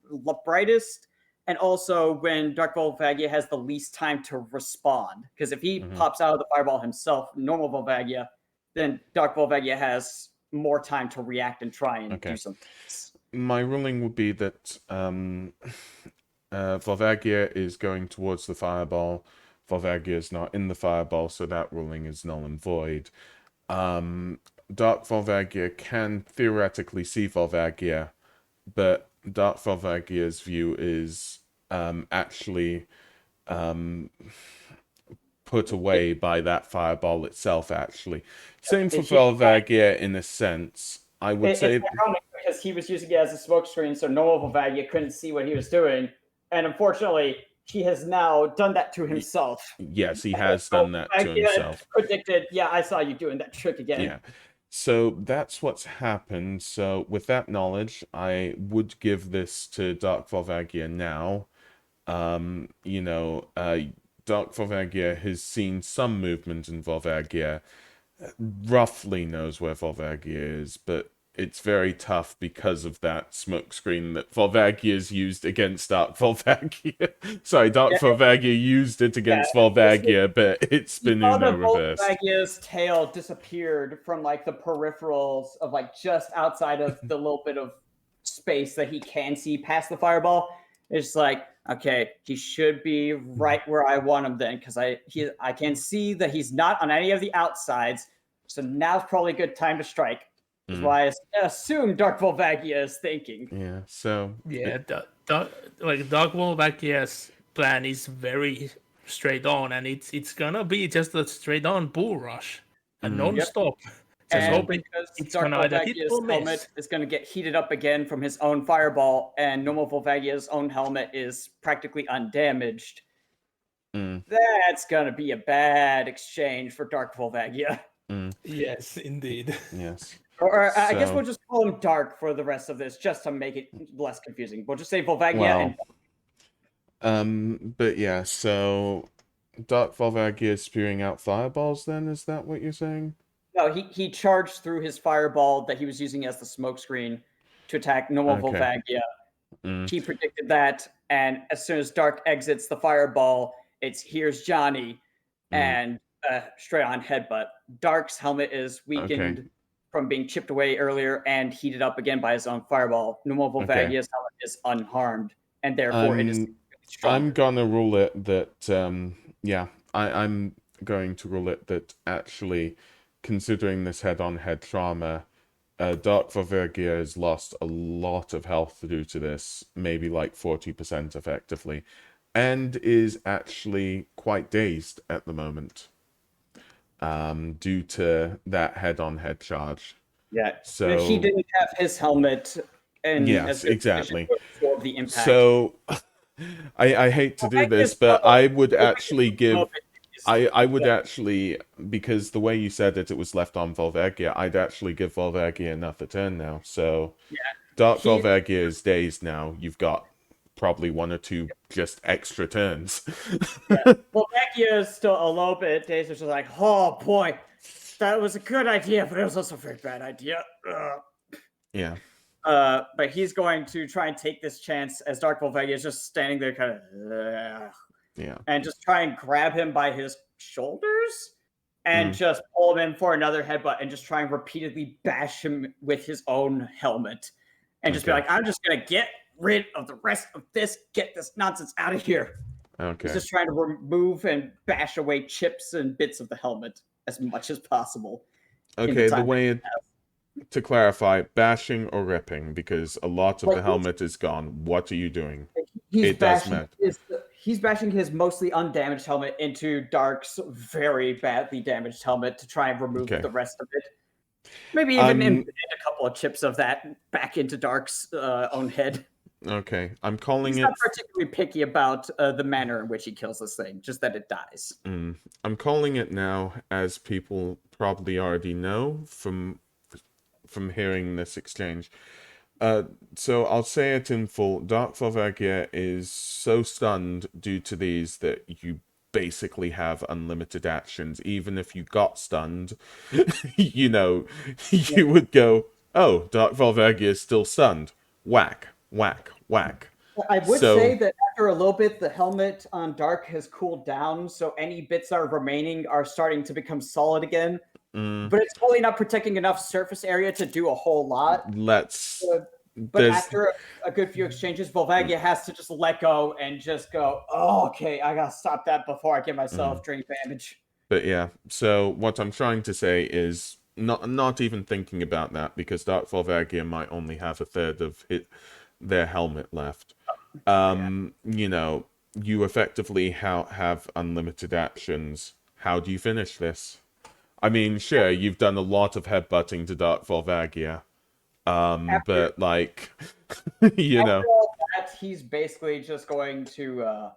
brightest, and also when Dark Volvagia has the least time to respond. Because if he pops out of the fireball himself, normal Volvagia, then Dark Volvagia has more time to react and try and do something.
My ruling would be that Volvagia is going towards the fireball. Volvagia is not in the fireball, so that ruling is null and void. Dark Volvagia can theoretically see Volvagia, but Dark Volvagia's view is actually put away by that fireball itself, actually. Same for Volvagia in a sense. I would say...
It's ironic because he was using it as a smokescreen, so normal Volvagia couldn't see what he was doing. And unfortunately, he has now done that to himself.
Yes, he has done that to himself.
Predicted, yeah, I saw you doing that trick again.
Yeah. So that's what's happened. So with that knowledge, I would give this to Dark Volvagia now. Dark Volvagia has seen some movement in Volvagia, roughly knows where Volvagia is, but it's very tough because of that smokescreen that Volvagia's used against Dark Volvagia. Sorry, Dark Volvagia used it against Volvagia, but it's been reversed.
Volvagia's tail disappeared from like the peripherals of like just outside of the little bit of space that he can see past the fireball. It's like, okay, he should be right where I want him then, because I can see that he's not on any of the outsides. So now's probably a good time to strike. That's why I assume Dark Volvagia is thinking.
Yeah, so...
Yeah, Dark Volvagia's plan is very straight on, and it's gonna be just a straight on bull rush. A non-stop.
Just hoping because Dark Volvagia's helmet is going to get heated up again from his own fireball, and normal Volvagia's own helmet is practically undamaged. That's going to be a bad exchange for Dark Volvagia.
Yes, indeed.
Yes.
Or I guess we'll just call him Dark for the rest of this, just to make it less confusing. We'll just say Volvagia
But yeah, so Dark Volvagia is spewing out fireballs then? Is that what you're saying?
No, he charged through his fireball that he was using as the smokescreen to attack normal Volvagia. He predicted that, and as soon as Dark exits the fireball, it's here's Johnny, and straight on headbutt. Dark's helmet is weakened from being chipped away earlier and heated up again by his own fireball. Normal Volvagia's helmet is unharmed, and therefore it is stronger.
I'm gonna rule it that, I'm going to rule it that actually, considering this head-on-head trauma, Dark Volvagia has lost a lot of health due to this, maybe like 40% effectively, and is actually quite dazed at the moment. Due to that head-on-head charge.
Yeah,
so
he didn't have his helmet. And
yes, exactly.
The impact.
So I hate to do this, but I would actually give... I would actually, because the way you said it, it was left on Volvagia, I'd actually give Volvagia another turn now. So Dark Volvagia is dazed now. You've got probably one or two just extra turns.
Volvagia is still a little bit dazed. It's just like, oh boy, that was a good idea, but it was also a very bad idea.
Yeah.
But he's going to try and take this chance as Dark Volvagia is just standing there kind of... and just try and grab him by his shoulders and just pull him in for another headbutt and just try and repeatedly bash him with his own helmet. And just be like, I'm just going to get rid of the rest of this, get this nonsense out of here. He's just trying to remove and bash away chips and bits of the helmet as much as possible.
Okay, the way to clarify, bashing or ripping, because a lot of the helmet is gone. What are you doing? It does matter.
He's bashing his mostly undamaged helmet into Dark's very badly damaged helmet to try and remove the rest of it. Maybe even embed a couple of chips of that back into Dark's own head.
Okay, I'm calling
He's
it.
not particularly picky about the manner in which he kills this thing, just that it dies.
I'm calling it now, as people probably already know from hearing this exchange. So I'll say it in full. Dark Volvagia is so stunned due to these that you basically have unlimited actions. Even if you got stunned, you know, you would go, oh, Dark Volvagia is still stunned. Whack, whack, whack.
I would say
So,
that after a little bit, the helmet on Dark has cooled down, so any bits that are remaining are starting to become solid again. But it's really not protecting enough surface area to do a whole lot.
let's.
But
There's.
after a good few exchanges, Volvagia has to just let go and just go, oh, okay, I gotta stop that before I get myself drink damage.
But yeah, so what I'm trying to say is not even thinking about that, because Dark Volvagia might only have a third of their helmet left. You know, you effectively have unlimited actions. How do you finish this? I mean, sure, you've done a lot of headbutting to Dark Volvagia,
After,
but like, you know,
after all that, he's basically just going to.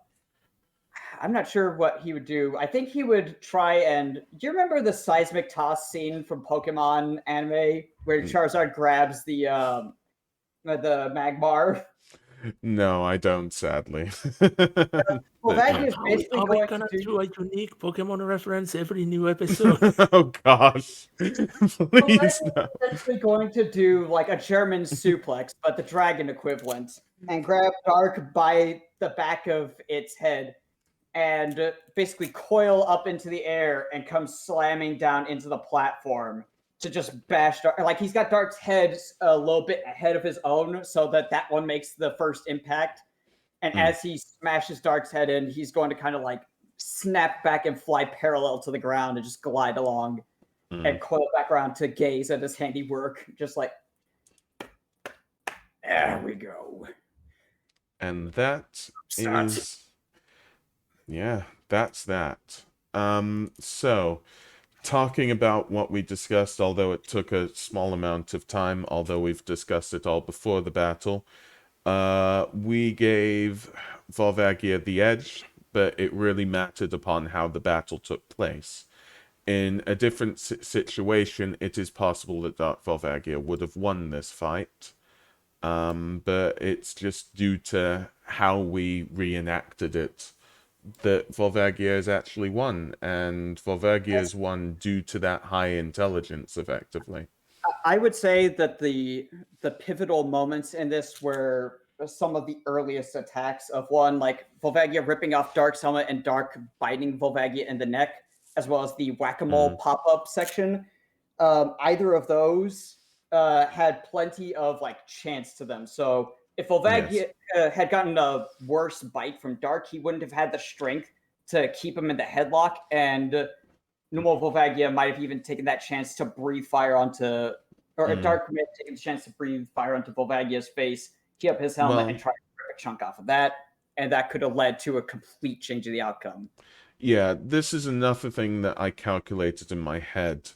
I'm not sure what he would do. I think he would try and. Do you remember the seismic toss scene from Pokemon anime where Charizard grabs the Magmar?
no, I don't, sadly. But
Volvagia
yeah.
is basically
Are we
going to
gonna
do.
do a unique Pokemon reference every new episode?
Oh gosh, please
Volvagia
no.
is essentially going to do like a German suplex, but the dragon equivalent, and grab Dark by the back of its head and basically coil up into the air and come slamming down into the platform to just bash Dark. Like he's got Dark's head a little bit ahead of his own, so that that one makes the first impact. And as he smashes Dark's head in, he's going to kind of like snap back and fly parallel to the ground and just glide along and coil back around to gaze at his handiwork, just like, there we go.
And that
Start.
is, yeah, that's that. So talking about what we discussed, although it took a small amount of time, although we've discussed it all before the battle, we gave Volvagia the edge, but it really mattered upon how the battle took place. In a different situation, it is possible that Dark Volvagia would have won this fight. But it's just due to how we reenacted it that Volvagia has actually won, and Volvagia has won due to that high intelligence, effectively.
I would say that the pivotal moments in this were some of the earliest attacks of one like Volvagia ripping off Dark's helmet and Dark biting Volvagia in the neck, as well as the whack-a-mole pop-up section. Either of those had plenty of like chance to them. So if Volvagia had gotten a worse bite from Dark, he wouldn't have had the strength to keep him in the headlock, and Numo Volvagia might have even taken that chance to breathe fire onto, or Dark may have taken the chance to breathe fire onto Volvagia's face, keep up his helmet,
Well,
and try to rip a chunk off of that. And that could have led to a complete change of the outcome.
yeah, this is another thing that I calculated in my head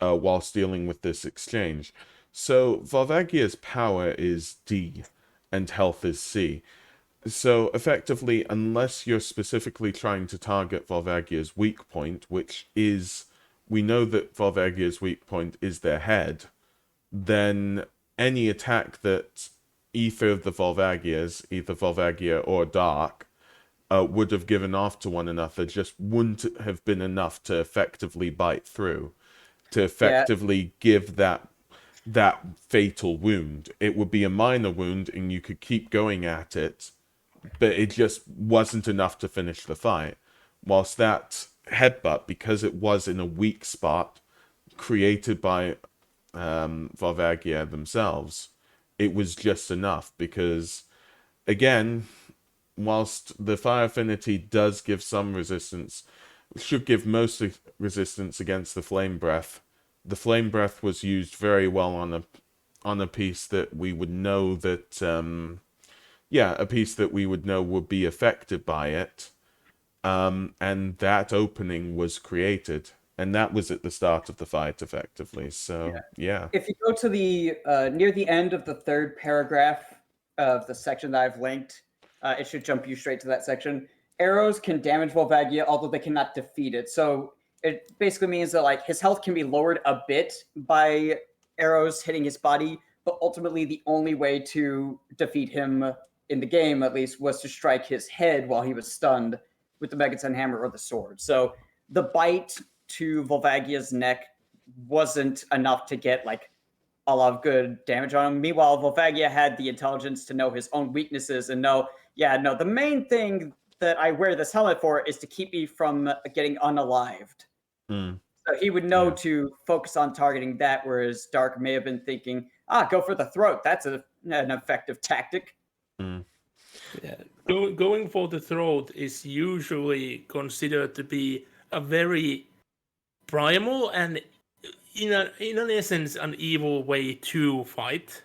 whilst dealing with this exchange. So Volvagia's power is D, and health is C. So effectively, unless you're specifically trying to target Volvagia's weak point, which is, we know that Volvagia's weak point is their head, then any attack that either of the Volvagias, either Volvagia or Dark, would have given off to one another just wouldn't have been enough to effectively bite through, to effectively give that fatal wound. It would be a minor wound and you could keep going at it, but it just wasn't enough to finish the fight. Whilst that headbutt, because it was in a weak spot created by Volvagia themselves, it was just enough. Because again, whilst the fire affinity does give some resistance, should give most resistance against the flame breath. The flame breath was used very well on a piece that we would know that a piece that we would know would be affected by it. And that opening was created, and that was at the start of the fight, effectively. So, yeah.
If you go to the near the end of the third paragraph of the section that I've linked. It should jump you straight to that section. Arrows can damage Volvagia, although they cannot defeat it. So it basically means that like his health can be lowered a bit by arrows hitting his body, but ultimately the only way to defeat him in the game, at least, was to strike his head while he was stunned with the Megaton Hammer or the sword. So the bite to Volvagia's neck wasn't enough to get like a lot of good damage on him. Meanwhile, Volvagia had the intelligence to know his own weaknesses and know, the main thing that I wear this helmet for is to keep me from getting unalived.
Mm.
So he would know to focus on targeting that, whereas Dark may have been thinking, go for the throat. That's an effective tactic.
Mm.
Yeah. Going for the throat is usually considered to be a very primal and, in an essence, an evil way to fight.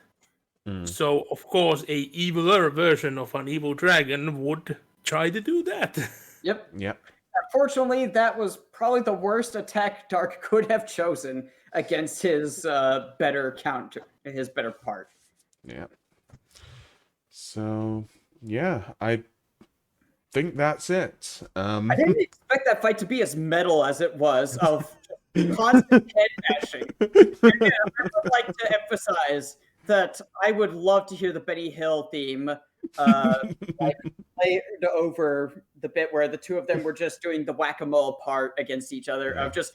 Mm.
So, of course, a eviler version of an evil dragon would try to do that.
Yep.
Yep.
Unfortunately, that was probably the worst attack Dark could have chosen against his better part.
Yeah. So, yeah, I think that's it.
I didn't expect that fight to be as metal as it was, of constant head bashing. And I would like to emphasize that I would love to hear the Benny Hill theme played over the bit where the two of them were just doing the whack-a-mole part against each other, of just,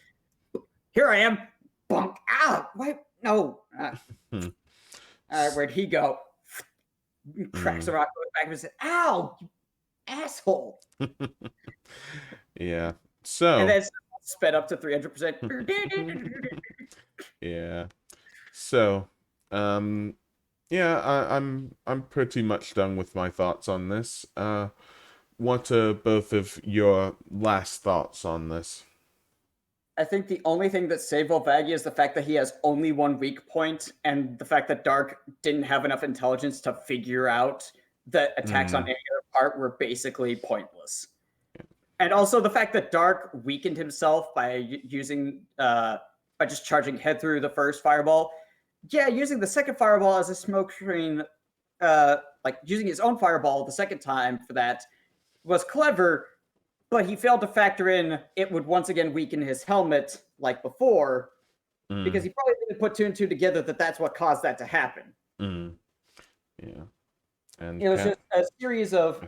here I am, bunk, why, no. All right, where'd he go? Cracks a rock back and says, ow, you asshole.
Yeah. So.
And then sped up to 300%.
Yeah. So, I'm pretty much done with my thoughts on this. What are both of your last thoughts on this?
I think the only thing that saved Volvagia is the fact that he has only one weak point, and the fact that Dark didn't have enough intelligence to figure out that attacks on any other part were basically pointless. And also the fact that Dark weakened himself by using by just charging head through the first fireball. Yeah, using the second fireball as a smoke screen, like using his own fireball the second time for that was clever, but he failed to factor in it would once again weaken his helmet like before, because he probably didn't put two and two together that that's what caused that to happen.
Yeah. And
it was just a series of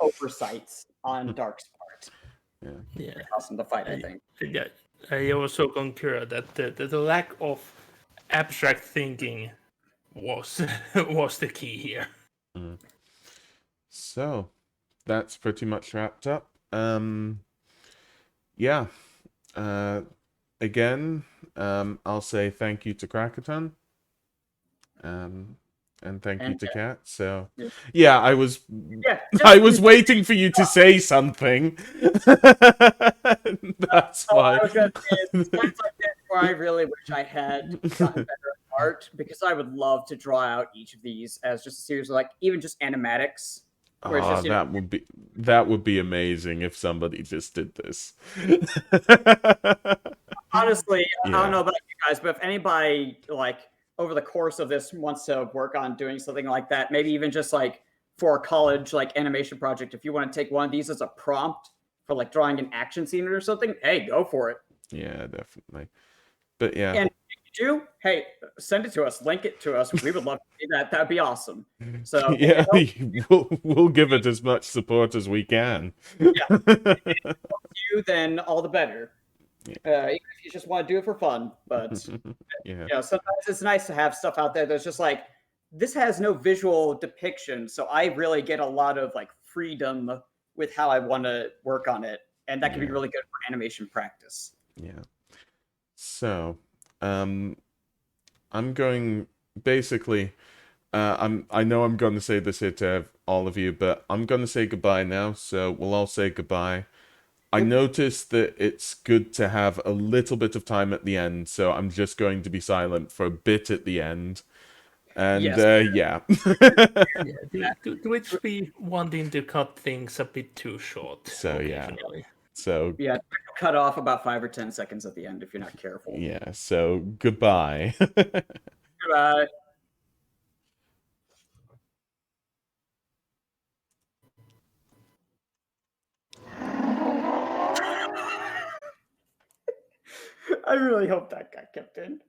oversights on Dark's part.
Yeah.
Awesome to fight, I think.
Yeah, I also concur that the lack of abstract thinking was the key here.
So, that's pretty much wrapped up. Again, I'll say thank you to Crackerton. And thank you to Kat. So, yeah, I was waiting for you to say something. That's why.
I was going to say, it's times like this where I really wish I had gotten better at art, because I would love to draw out each of these as just a series of, like, even just animatics.
Just, that would be amazing if somebody just did this.
Honestly, I don't know about you guys, but if anybody, like, over the course of this wants to work on doing something like that, maybe even just like for a college like animation project, if you want to take one of these as a prompt for like drawing an action scene or something, hey, go for it.
Yeah, definitely. But yeah.
And if you do, hey, send it to us, link it to us. We would love to see that. That'd be awesome. So
yeah, we'll give it as much support as we can.
Yeah. If you, then all the better. Even if you just want to do it for fun, but sometimes it's nice to have stuff out there that's just like, this has no visual depiction, so I really get a lot of like freedom with how I want to work on it, and that can be really good for animation practice.
Yeah. So, I'm going basically. I know I'm going to say this here to all of you, but I'm going to say goodbye now. So we'll all say goodbye. I noticed that it's good to have a little bit of time at the end, so I'm just going to be silent for a bit at the end. And,
Twitch be wanting to cut things a bit too short.
So, So...
Yeah, cut off about 5 or 10 seconds at the end if you're not careful.
Yeah, so goodbye.
Goodbye. I really hope that got kept in.